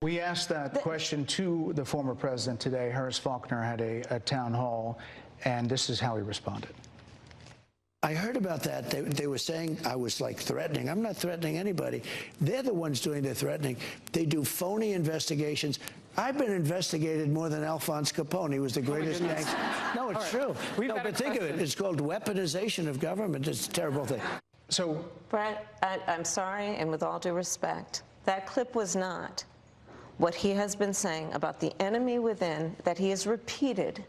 We asked that question to the former president today. Harris Faulkner had a town hall, and this is how he responded. I heard about that. They were saying I was like threatening. I'm not threatening anybody. They're the ones doing the threatening. They do phony investigations. I've been investigated more than Alphonse Capone. He was the greatest gangster. No, it's true. No, but think of it. It's called weaponization of government. It's a terrible thing. So, Brett, I'm sorry, and with all due respect, that clip was not what he has been saying about the enemy within that he has repeated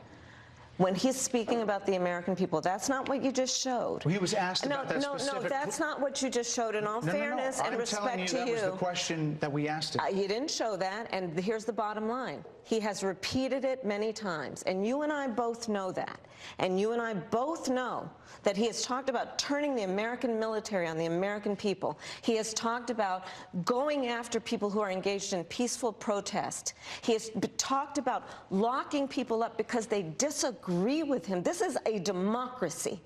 when he's speaking about the American people. That's not what you just showed. Well, he was asked about that specific... No, that's not what you just showed. In all fairness and respect to you, that was the question that we asked him. You didn't show that, and here's the bottom line. He has repeated it many times, and you and I both know that. And you and I both know that he has talked about turning the American military on the American people. He has talked about going after people who are engaged in peaceful protest. He has talked about locking people up because they disagree with him. This is a democracy.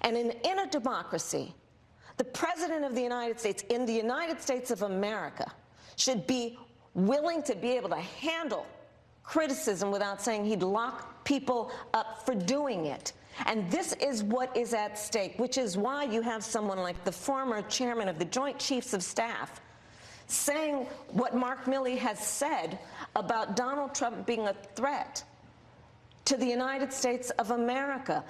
And in a democracy, the President of the United States, in the United States of America, should be willing to be able to handle criticism without saying he'd lock people up for doing it. And this is what is at stake, which is why you have someone like the former chairman of the Joint Chiefs of Staff saying what Mark Milley has said about Donald Trump being a threat to the United States of America.